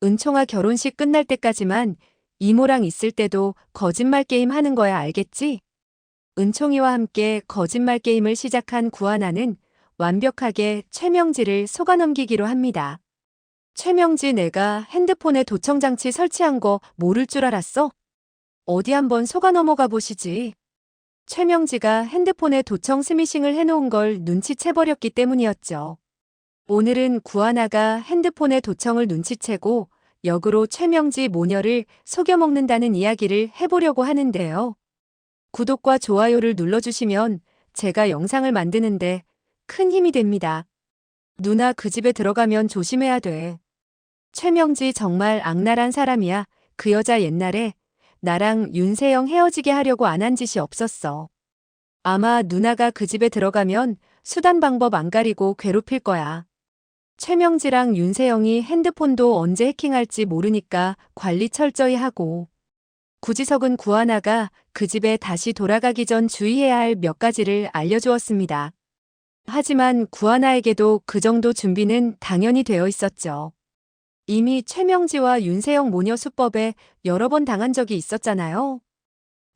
은총아, 결혼식 끝날 때까지만 이모랑 있을 때도 거짓말 게임 하는 거야, 알겠지? 은총이와 함께 거짓말 게임을 시작한 구하나는 완벽하게 최명지를 속아넘기기로 합니다. 최명지, 내가 핸드폰에 도청장치 설치한 거 모를 줄 알았어? 어디 한번 속아 넘어가 보시지. 최명지가 핸드폰에 도청 스미싱을 해놓은 걸 눈치채버렸기 때문이었죠. 오늘은 구하나가 핸드폰에 도청을 눈치채고 역으로 최명지 모녀를 속여먹는다는 이야기를 해보려고 하는데요. 구독과 좋아요를 눌러주시면 제가 영상을 만드는데 큰 힘이 됩니다. 누나, 그 집에 들어가면 조심해야 돼. 최명지 정말 악랄한 사람이야. 그 여자 옛날에 나랑 윤세영 헤어지게 하려고 안 한 짓이 없었어. 아마 누나가 그 집에 들어가면 수단 방법 안 가리고 괴롭힐 거야. 최명지랑 윤세영이 핸드폰도 언제 해킹할지 모르니까 관리 철저히 하고, 구지석은 구하나가 그 집에 다시 돌아가기 전 주의해야 할 몇 가지를 알려주었습니다. 하지만 구하나에게도 그 정도 준비는 당연히 되어 있었죠. 이미 최명지와 윤세영 모녀 수법에 여러 번 당한 적이 있었잖아요.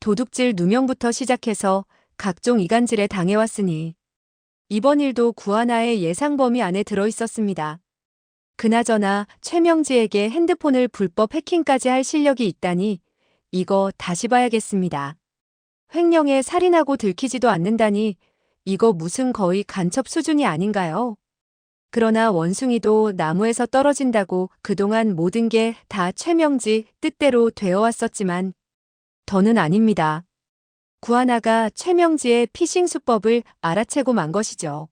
도둑질 누명부터 시작해서 각종 이간질에 당해왔으니 이번 일도 구하나의 예상 범위 안에 들어있었습니다. 그나저나 최명지에게 핸드폰을 불법 해킹까지 할 실력이 있다니 이거 다시 봐야겠습니다. 횡령에 살인하고 들키지도 않는다니 이거 무슨 거의 간첩 수준이 아닌가요? 그러나 원숭이도 나무에서 떨어진다고 그동안 모든 게 다 최명지 뜻대로 되어 왔었지만 더는 아닙니다. 구하나가 최명지의 피싱 수법을 알아채고 만 것이죠.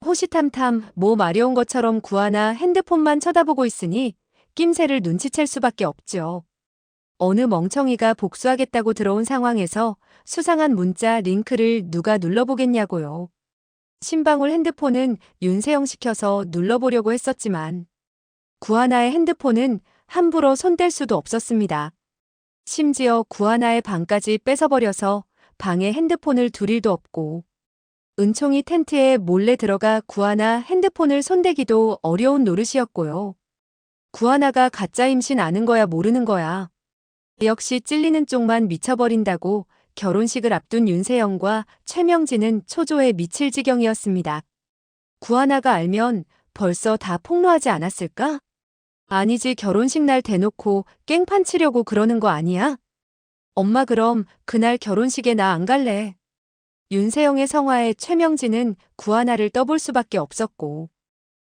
호시탐탐 뭐 마려운 것처럼 구하나 핸드폰만 쳐다보고 있으니 낌새를 눈치챌 수밖에 없죠. 어느 멍청이가 복수하겠다고 들어온 상황에서 수상한 문자 링크를 누가 눌러보겠냐고요. 신방울 핸드폰은 윤세영 시켜서 눌러보려고 했었지만 구하나의 핸드폰은 함부로 손댈 수도 없었습니다. 심지어 구하나의 방까지 뺏어버려서 방에 핸드폰을 둘 일도 없고, 은총이 텐트에 몰래 들어가 구하나 핸드폰을 손대기도 어려운 노릇이었고요. 구하나가 가짜 임신 아는 거야 모르는 거야. 역시 찔리는 쪽만 미쳐버린다고 결혼식을 앞둔 윤세영과 최명지는 초조해 미칠 지경이었습니다. 구하나가 알면 벌써 다 폭로하지 않았을까? 아니지, 결혼식 날 대놓고 깽판 치려고 그러는 거 아니야? 엄마, 그럼 그날 결혼식에 나 안 갈래. 윤세영의 성화에 최명지는 구하나를 떠볼 수밖에 없었고,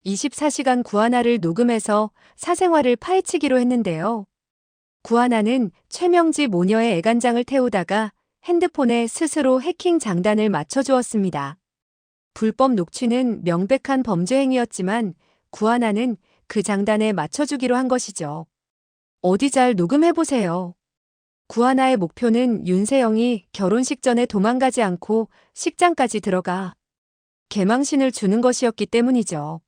24시간 구하나를 녹음해서 사생활을 파헤치기로 했는데요. 구하나는 최명지 모녀의 애간장을 태우다가 핸드폰에 스스로 해킹 장단을 맞춰주었습니다. 불법 녹취는 명백한 범죄 행위였지만 구하나는 그 장단에 맞춰주기로 한 것이죠. 어디 잘 녹음해보세요. 구하나의 목표는 윤세영이 결혼식 전에 도망가지 않고 식장까지 들어가 개망신을 주는 것이었기 때문이죠.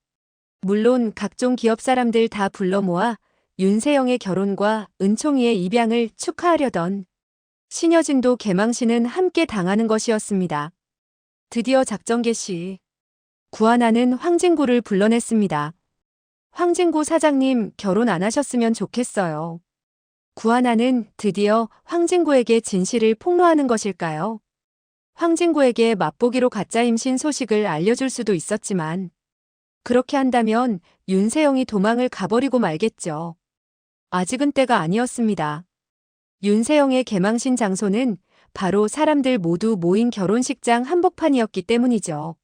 물론 각종 기업 사람들 다 불러 모아 윤세영의 결혼과 은총이의 입양을 축하하려던 신여진도 개망신은 함께 당하는 것이었습니다. 드디어 작전 개시. 구하나는 황진구를 불러냈습니다. 황진구 사장님, 결혼 안 하셨으면 좋겠어요. 구하나는 드디어 황진구에게 진실을 폭로하는 것일까요? 황진구에게 맛보기로 가짜 임신 소식을 알려줄 수도 있었지만 그렇게 한다면 윤세영이 도망을 가버리고 말겠죠. 아직은 때가 아니었습니다. 윤세영의 개망신 장소는 바로 사람들 모두 모인 결혼식장 한복판이었기 때문이죠.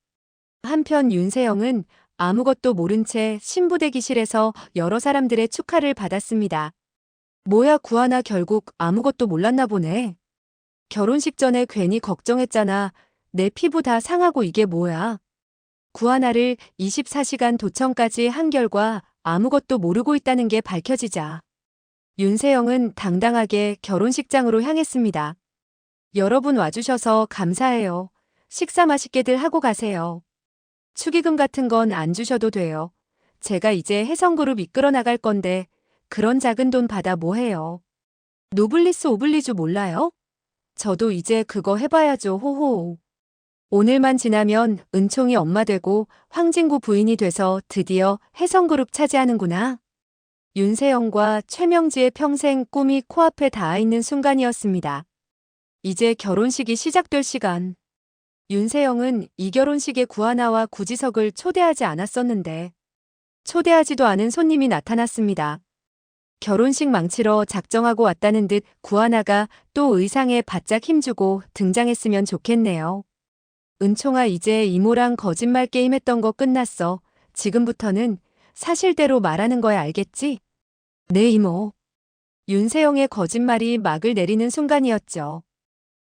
한편 윤세영은 아무것도 모른 채 신부 대기실에서 여러 사람들의 축하를 받았습니다. 뭐야, 구하나 결국 아무것도 몰랐나 보네. 결혼식 전에 괜히 걱정했잖아. 내 피부 다 상하고 이게 뭐야. 구하나를 24시간 도청까지 한 결과 아무것도 모르고 있다는 게 밝혀지자 윤세영은 당당하게 결혼식장으로 향했습니다. 여러분 와주셔서 감사해요. 식사 맛있게들 하고 가세요. 축의금 같은 건 안 주셔도 돼요. 제가 이제 혜성그룹 이끌어 나갈 건데 그런 작은 돈 받아 뭐해요. 노블리스 오블리주 몰라요? 저도 이제 그거 해봐야죠. 호호. 오늘만 지나면 은총이 엄마 되고 황진구 부인이 돼서 드디어 혜성그룹 차지하는구나. 윤세영과 최명지의 평생 꿈이 코앞에 닿아 있는 순간이었습니다. 이제 결혼식이 시작될 시간. 윤세영은 이 결혼식에 구하나와 구지석을 초대하지 않았었는데 초대하지도 않은 손님이 나타났습니다. 결혼식 망치러 작정하고 왔다는 듯 구하나가 또 의상에 바짝 힘주고 등장했으면 좋겠네요. 은총아, 이제 이모랑 거짓말 게임 했던 거 끝났어. 지금부터는 사실대로 말하는 거야, 알겠지? 네, 이모. 윤세영의 거짓말이 막을 내리는 순간이었죠.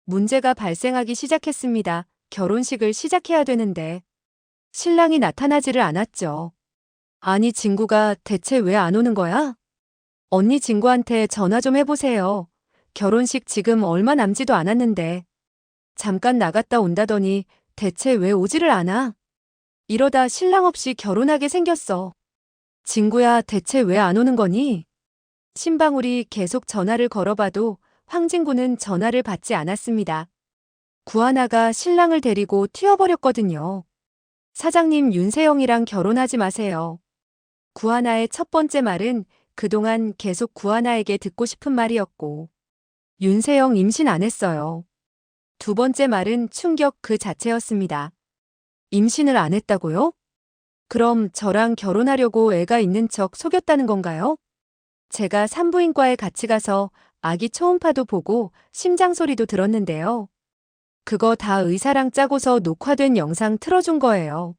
문제가 발생하기 시작했습니다. 결혼식을 시작해야 되는데 신랑이 나타나지를 않았죠. 아니, 진구가 대체 왜 안 오는 거야? 언니 진구한테 전화 좀 해보세요. 결혼식 지금 얼마 남지도 않았는데 잠깐 나갔다 온다더니 대체 왜 오지를 않아? 이러다 신랑 없이 결혼하게 생겼어. 진구야, 대체 왜 안 오는 거니? 신방울이 계속 전화를 걸어봐도 황진구는 전화를 받지 않았습니다. 구하나가 신랑을 데리고 튀어버렸거든요. 사장님, 윤세영이랑 결혼하지 마세요. 구하나의 첫 번째 말은 그동안 계속 구하나에게 듣고 싶은 말이었고, 윤세영 임신 안 했어요. 두 번째 말은 충격 그 자체였습니다. 임신을 안 했다고요? 그럼 저랑 결혼하려고 애가 있는 척 속였다는 건가요? 제가 산부인과에 같이 가서 아기 초음파도 보고 심장 소리도 들었는데요. 그거 다 의사랑 짜고서 녹화된 영상 틀어준 거예요.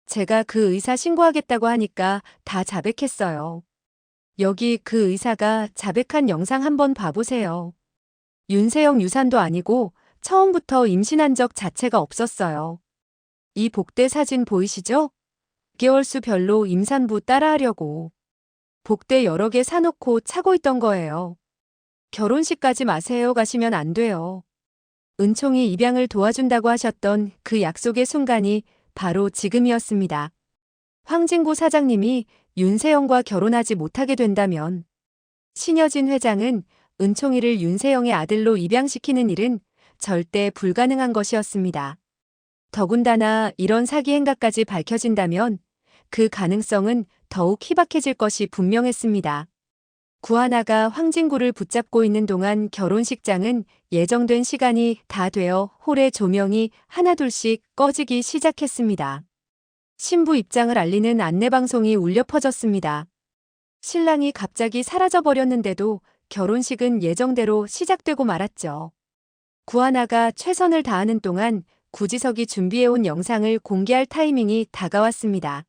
제가 그 의사 신고하겠다고 하니까 다 자백했어요. 여기 그 의사가 자백한 영상 한번 봐보세요. 윤세영 유산도 아니고 처음부터 임신한 적 자체가 없었어요. 이 복대 사진 보이시죠? 6개월 별로 임산부 따라하려고 복대 여러 개 사놓고 차고 있던 거예요. 결혼식까지 마세요. 가시면 안 돼요. 은총이 입양을 도와준다고 하셨던 그 약속의 순간이 바로 지금이었습니다. 황진구 사장님이 윤세영과 결혼하지 못하게 된다면 신여진 회장은 은총이를 윤세영의 아들로 입양시키는 일은 절대 불가능한 것이었습니다. 더군다나 이런 사기 행각까지 밝혀진다면 그 가능성은 더욱 희박해질 것이 분명했습니다. 구하나가 황진구를 붙잡고 있는 동안 결혼식장은 예정된 시간이 다 되어 홀의 조명이 하나둘씩 꺼지기 시작했습니다. 신부 입장을 알리는 안내방송이 울려 퍼졌습니다. 신랑이 갑자기 사라져버렸는데도 결혼식은 예정대로 시작되고 말았죠. 구하나가 최선을 다하는 동안 구지석이 준비해온 영상을 공개할 타이밍이 다가왔습니다.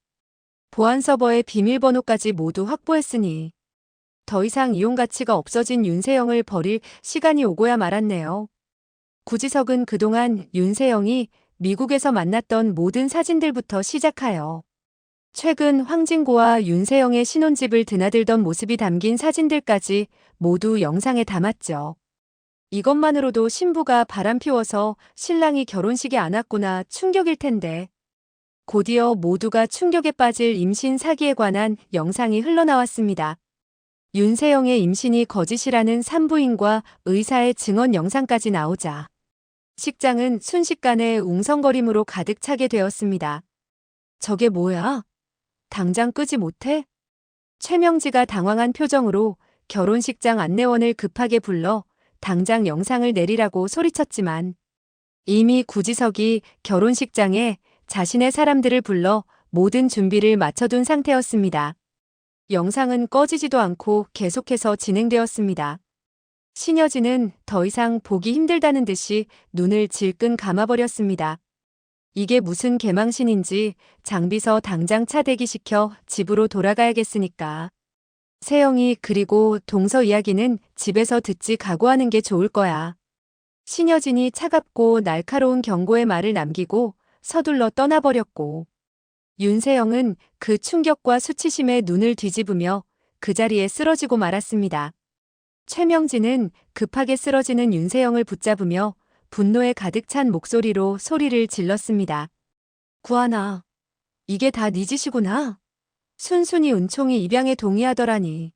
보안 서버의 비밀번호까지 모두 확보했으니 더 이상 이용 가치가 없어진 윤세영을 버릴 시간이 오고야 말았네요. 구지석은 그동안 윤세영이 미국에서 만났던 모든 사진들부터 시작하여 최근 황진구와 윤세영의 신혼집을 드나들던 모습이 담긴 사진들까지 모두 영상에 담았죠. 이것만으로도 신부가 바람 피워서 신랑이 결혼식에 안 왔구나 충격일 텐데 곧이어 모두가 충격에 빠질 임신 사기에 관한 영상이 흘러나왔습니다. 윤세영의 임신이 거짓이라는 산부인과 의사의 증언 영상까지 나오자 식장은 순식간에 웅성거림으로 가득 차게 되었습니다. 저게 뭐야? 당장 끄지 못해? 최명지가 당황한 표정으로 결혼식장 안내원을 급하게 불러 당장 영상을 내리라고 소리쳤지만 이미 구지석이 결혼식장에 자신의 사람들을 불러 모든 준비를 마쳐둔 상태였습니다. 영상은 꺼지지도 않고 계속해서 진행되었습니다. 신여진은 더 이상 보기 힘들다는 듯이 눈을 질끈 감아버렸습니다. 이게 무슨 개망신인지 장비서 당장 차 대기시켜 집으로 돌아가야겠으니까. 세영이 그리고 동서 이야기는 집에서 듣지 각오하는 게 좋을 거야. 신여진이 차갑고 날카로운 경고의 말을 남기고 서둘러 떠나버렸고 윤세영은 그 충격과 수치심에 눈을 뒤집으며 그 자리에 쓰러지고 말았습니다. 최명진은 급하게 쓰러지는 윤세영을 붙잡으며 분노에 가득 찬 목소리로 소리를 질렀습니다. 구하나, 이게 다 네 짓이구나. 순순히 은총이 입양에 동의하더라니.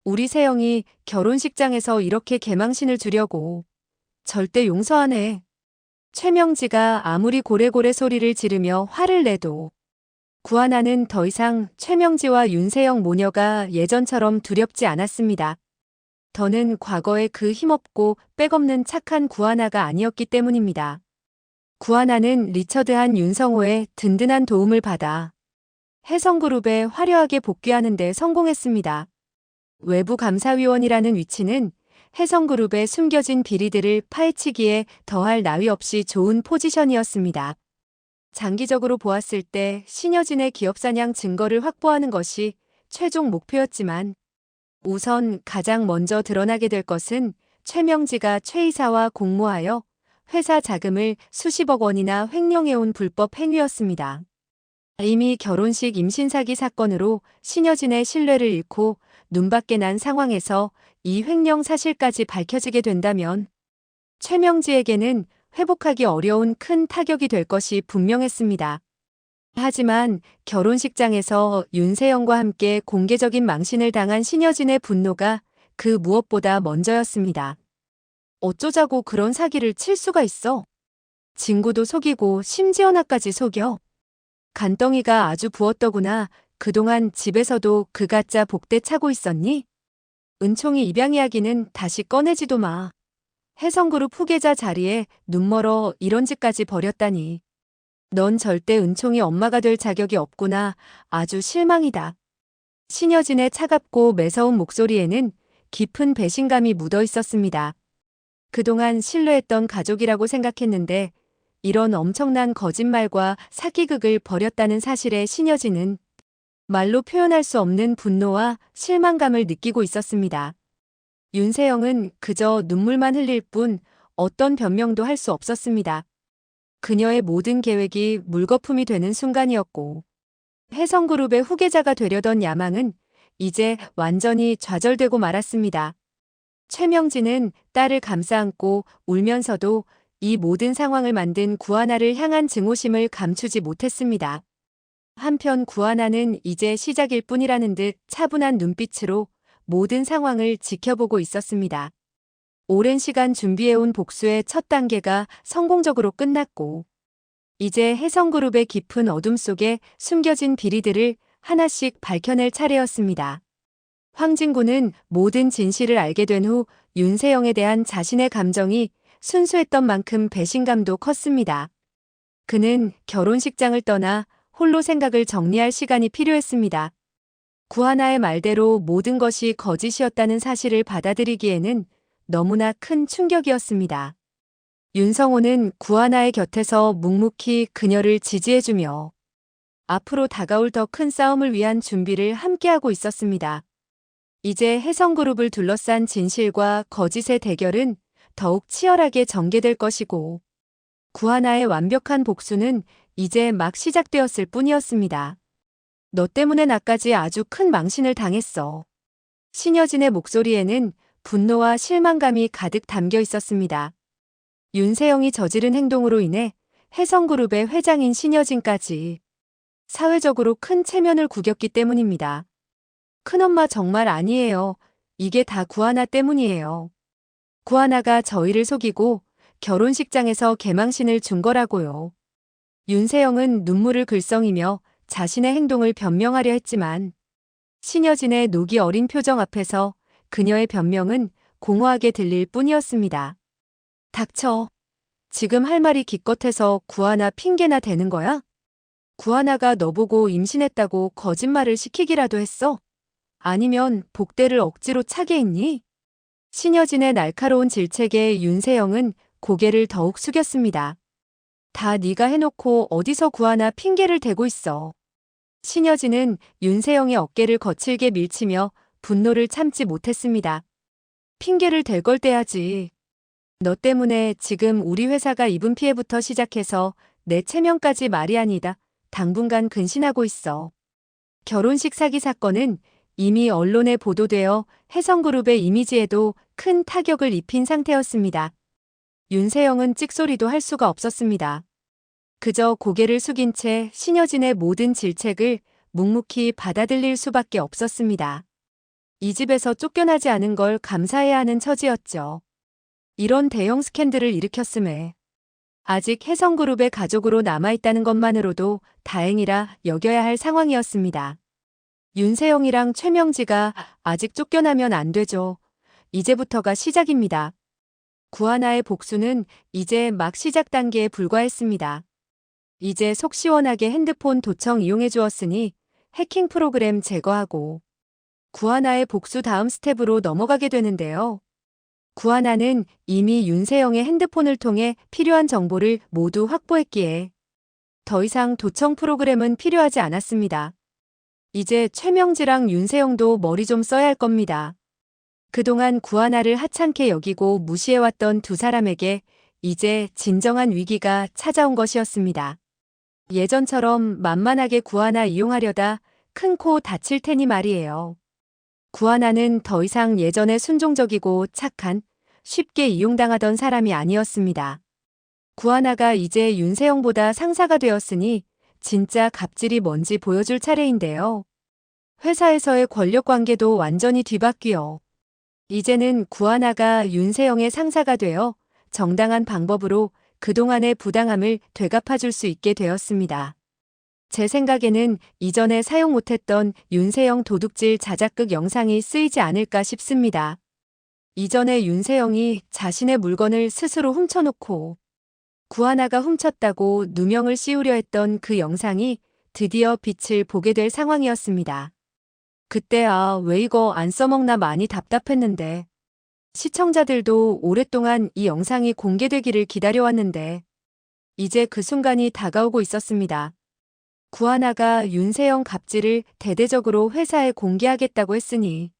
우리 세영이 결혼식장에서 이렇게 개망신을 주려고. 절대 용서 안 해. 최명지가 아무리 고래고래 소리를 지르며 화를 내도 구하나는 더 이상 최명지와 윤세영 모녀가 예전처럼 두렵지 않았습니다. 더는 과거의 그 힘없고 백없는 착한 구하나가 아니었기 때문입니다. 구하나는 리처드한 윤성호의 든든한 도움을 받아 해성그룹에 화려하게 복귀하는 데 성공했습니다. 외부 감사위원이라는 위치는 해성그룹의 숨겨진 비리들을 파헤치기에 더할 나위 없이 좋은 포지션이었습니다. 장기적으로 보았을 때 신여진의 기업사냥 증거를 확보하는 것이 최종 목표였지만 우선 가장 먼저 드러나게 될 것은 최명지가 최 이사와 공모하여 회사 자금을 수십억 원이나 횡령해온 불법 행위였습니다. 이미 결혼식 임신 사기 사건으로 신여진의 신뢰를 잃고 눈밖에 난 상황에서 이 횡령 사실까지 밝혀지게 된다면 최명지에게는 회복하기 어려운 큰 타격이 될 것이 분명했습니다. 하지만 결혼식장에서 윤세영과 함께 공개적인 망신을 당한 신여진의 분노가 그 무엇보다 먼저였습니다. 어쩌자고 그런 사기를 칠 수가 있어? 친구도 속이고 심지어 나까지 속여. 간덩이가 아주 부었더구나. 그동안 집에서도 그 가짜 복대 차고 있었니? 은총이 입양 이야기는 다시 꺼내지도 마. 해성그룹 후계자 자리에 눈멀어 이런 짓까지 벌였다니. 넌 절대 은총이 엄마가 될 자격이 없구나. 아주 실망이다. 신여진의 차갑고 매서운 목소리에는 깊은 배신감이 묻어 있었습니다. 그동안 신뢰했던 가족이라고 생각했는데 이런 엄청난 거짓말과 사기극을 벌였다는 사실에 신여진은 말로 표현할 수 없는 분노와 실망감을 느끼고 있었습니다. 윤세영은 그저 눈물만 흘릴 뿐 어떤 변명도 할 수 없었습니다. 그녀의 모든 계획이 물거품이 되는 순간이었고 해성그룹의 후계자가 되려던 야망은 이제 완전히 좌절되고 말았습니다. 최명진은 딸을 감싸안고 울면서도 이 모든 상황을 만든 구하나를 향한 증오심을 감추지 못했습니다. 한편 구하나는 이제 시작일 뿐이라는 듯 차분한 눈빛으로 모든 상황을 지켜보고 있었습니다. 오랜 시간 준비해온 복수의 첫 단계가 성공적으로 끝났고 이제 해성그룹의 깊은 어둠 속에 숨겨진 비리들을 하나씩 밝혀낼 차례였습니다. 황진구는 모든 진실을 알게 된 후 윤세영에 대한 자신의 감정이 순수했던 만큼 배신감도 컸습니다. 그는 결혼식장을 떠나 홀로 생각을 정리할 시간이 필요했습니다. 구하나의 말대로 모든 것이 거짓이었다는 사실을 받아들이기에는 너무나 큰 충격이었습니다. 윤성호는 구하나의 곁에서 묵묵히 그녀를 지지해주며 앞으로 다가올 더 큰 싸움을 위한 준비를 함께하고 있었습니다. 이제 해성그룹을 둘러싼 진실과 거짓의 대결은 더욱 치열하게 전개될 것이고 구하나의 완벽한 복수는 이제 막 시작되었을 뿐이었습니다. 너 때문에 나까지 아주 큰 망신을 당했어. 신여진의 목소리에는 분노와 실망감이 가득 담겨 있었습니다. 윤세영이 저지른 행동으로 인해 해성그룹의 회장인 신여진까지 사회적으로 큰 체면을 구겼기 때문입니다. 큰엄마 정말 아니에요. 이게 다 구하나 때문이에요. 구하나가 저희를 속이고 결혼식장에서 개망신을 준 거라고요. 윤세영은 눈물을 글썽이며 자신의 행동을 변명하려 했지만 신여진의 녹이 어린 표정 앞에서 그녀의 변명은 공허하게 들릴 뿐이었습니다. 닥쳐. 지금 할 말이 기껏해서 구하나 핑계나 대는 거야? 구하나가 너보고 임신했다고 거짓말을 시키기라도 했어? 아니면 복대를 억지로 차게 했니? 신여진의 날카로운 질책에 윤세영은 고개를 더욱 숙였습니다. 다 네가 해놓고 어디서 구하나 핑계를 대고 있어. 신여진은 윤세영의 어깨를 거칠게 밀치며 분노를 참지 못했습니다. 핑계를 댈 걸 떼야지. 너 때문에 지금 우리 회사가 입은 피해부터 시작해서 내 체면까지 말이 아니다. 당분간 근신하고 있어. 결혼식 사기 사건은 이미 언론에 보도되어 해성그룹의 이미지에도 큰 타격을 입힌 상태였습니다. 윤세영은 찍소리도 할 수가 없었습니다. 그저 고개를 숙인 채 신여진의 모든 질책을 묵묵히 받아들일 수밖에 없었습니다. 이 집에서 쫓겨나지 않은 걸 감사해야 하는 처지였죠. 이런 대형 스캔들을 일으켰음에 아직 혜성그룹의 가족으로 남아있다는 것만으로도 다행이라 여겨야 할 상황이었습니다. 윤세영이랑 최명지가 아직 쫓겨나면 안 되죠. 이제부터가 시작입니다. 구하나의 복수는 이제 막 시작 단계에 불과했습니다. 이제 속 시원하게 핸드폰 도청 이용해 주었으니 해킹 프로그램 제거하고 구하나의 복수 다음 스텝으로 넘어가게 되는데요. 구하나는 이미 윤세영의 핸드폰을 통해 필요한 정보를 모두 확보했기에 더 이상 도청 프로그램은 필요하지 않았습니다. 이제 최명지랑 윤세영도 머리 좀 써야 할 겁니다. 그동안 구하나를 하찮게 여기고 무시해왔던 두 사람에게 이제 진정한 위기가 찾아온 것이었습니다. 예전처럼 만만하게 구하나 이용하려다 큰 코 다칠 테니 말이에요. 구하나는 더 이상 예전에 순종적이고 착한, 쉽게 이용당하던 사람이 아니었습니다. 구하나가 이제 윤세영보다 상사가 되었으니 진짜 갑질이 뭔지 보여줄 차례인데요. 회사에서의 권력 관계도 완전히 뒤바뀌어. 이제는 구하나가 윤세영의 상사가 되어 정당한 방법으로 그동안의 부당함을 되갚아줄 수 있게 되었습니다. 제 생각에는 이전에 사용 못했던 윤세영 도둑질 자작극 영상이 쓰이지 않을까 싶습니다. 이전에 윤세영이 자신의 물건을 스스로 훔쳐놓고 구하나가 훔쳤다고 누명을 씌우려 했던 그 영상이 드디어 빛을 보게 될 상황이었습니다. 그때 왜 이거 안 써먹나 많이 답답했는데 시청자들도 오랫동안 이 영상이 공개되기를 기다려왔는데 이제 그 순간이 다가오고 있었습니다. 구하나가 윤세영 갑질을 대대적으로 회사에 공개하겠다고 했으니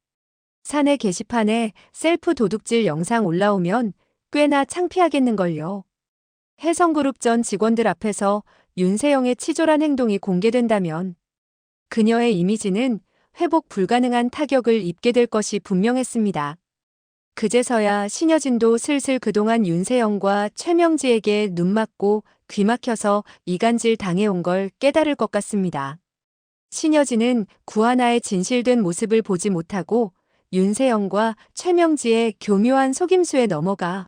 사내 게시판에 셀프 도둑질 영상 올라오면 꽤나 창피하겠는걸요. 혜성그룹 전 직원들 앞에서 윤세영의 치졸한 행동이 공개된다면 그녀의 이미지는 회복 불가능한 타격을 입게 될 것이 분명했습니다. 그제서야 신여진도 슬슬 그동안 윤세영과 최명지에게 눈 맞고 귀 막혀서 이간질 당해온 걸 깨달을 것 같습니다. 신여진은 구하나의 진실된 모습을 보지 못하고 윤세영과 최명지의 교묘한 속임수에 넘어가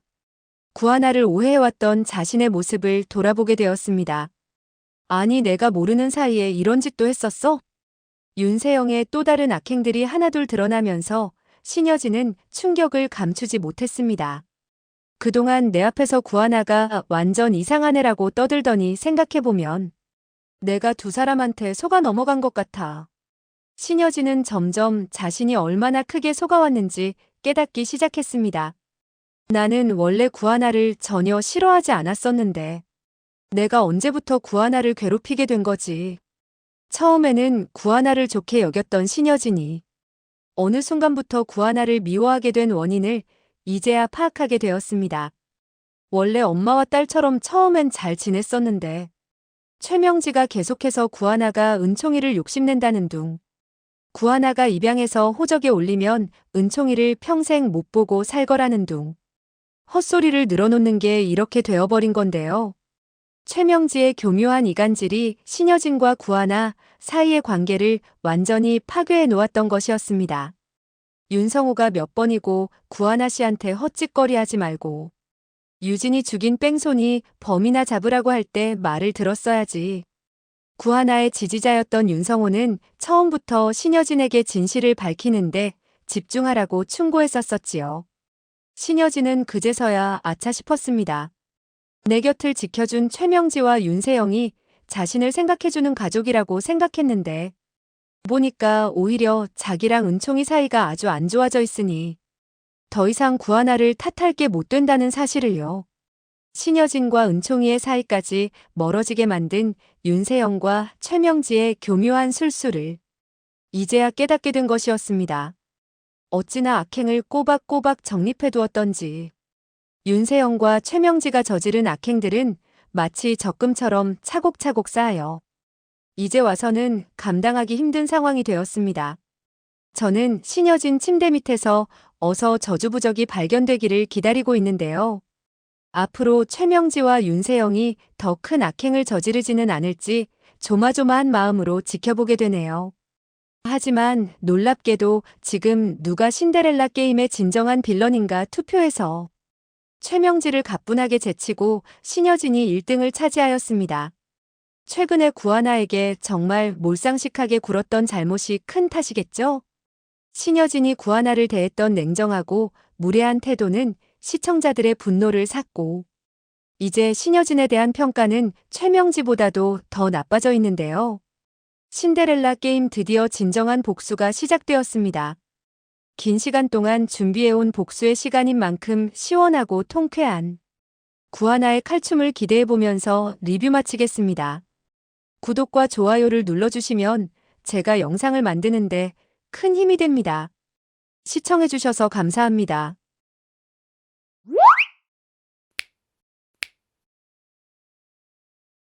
구하나를 오해해왔던 자신의 모습을 돌아보게 되었습니다. 아니 내가 모르는 사이에 이런 짓도 했었어? 윤세영의 또 다른 악행들이 하나둘 드러나면서 신여진은 충격을 감추지 못했습니다. 그동안 내 앞에서 구하나가 완전 이상한 애라고 떠들더니 생각해보면 내가 두 사람한테 속아 넘어간 것 같아. 신여진은 점점 자신이 얼마나 크게 속아왔는지 깨닫기 시작했습니다. 나는 원래 구하나를 전혀 싫어하지 않았었는데 내가 언제부터 구하나를 괴롭히게 된 거지. 처음에는 구하나를 좋게 여겼던 신여진이 어느 순간부터 구하나를 미워하게 된 원인을 이제야 파악하게 되었습니다. 원래 엄마와 딸처럼 처음엔 잘 지냈었는데 최명지가 계속해서 구하나가 은총이를 욕심낸다는 둥. 구하나가 입양해서 호적에 올리면 은총이를 평생 못 보고 살 거라는 둥. 헛소리를 늘어놓는 게 이렇게 되어버린 건데요. 최명지의 교묘한 이간질이 신여진과 구하나 사이의 관계를 완전히 파괴해 놓았던 것이었습니다. 윤성호가 몇 번이고 구하나 씨한테 헛짓거리하지 말고 유진이 죽인 뺑소니 범인아 잡으라고 할 때 말을 들었어야지. 구하나의 지지자였던 윤성호는 처음부터 신여진에게 진실을 밝히는데 집중하라고 충고했었지요. 신여진은 그제서야 아차 싶었습니다. 내 곁을 지켜준 최명지와 윤세영이 자신을 생각해주는 가족이라고 생각했는데 보니까 오히려 자기랑 은총이 사이가 아주 안 좋아져 있으니 더 이상 구하나를 탓할 게 못 된다는 사실을요. 신여진과 은총이의 사이까지 멀어지게 만든 윤세영과 최명지의 교묘한 술수를 이제야 깨닫게 된 것이었습니다. 어찌나 악행을 꼬박꼬박 정립해두었던지 윤세영과 최명지가 저지른 악행들은 마치 적금처럼 차곡차곡 쌓여 이제 와서는 감당하기 힘든 상황이 되었습니다. 저는 신여진 침대 밑에서 어서 저주부적이 발견되기를 기다리고 있는데요. 앞으로 최명지와 윤세영이 더 큰 악행을 저지르지는 않을지 조마조마한 마음으로 지켜보게 되네요. 하지만 놀랍게도 지금 누가 신데렐라 게임의 진정한 빌런인가 투표해서 최명지를 가뿐하게 제치고 신여진이 1등을 차지하였습니다. 최근에 구하나에게 정말 몰상식하게 굴었던 잘못이 큰 탓이겠죠? 신여진이 구하나를 대했던 냉정하고 무례한 태도는 시청자들의 분노를 샀고, 이제 신여진에 대한 평가는 최명지보다도 더 나빠져 있는데요. 신데렐라 게임 드디어 진정한 복수가 시작되었습니다. 긴 시간 동안 준비해온 복수의 시간인 만큼 시원하고 통쾌한 구하나의 칼춤을 기대해보면서 리뷰 마치겠습니다. 구독과 좋아요를 눌러주시면 제가 영상을 만드는데 큰 힘이 됩니다. 시청해주셔서 감사합니다.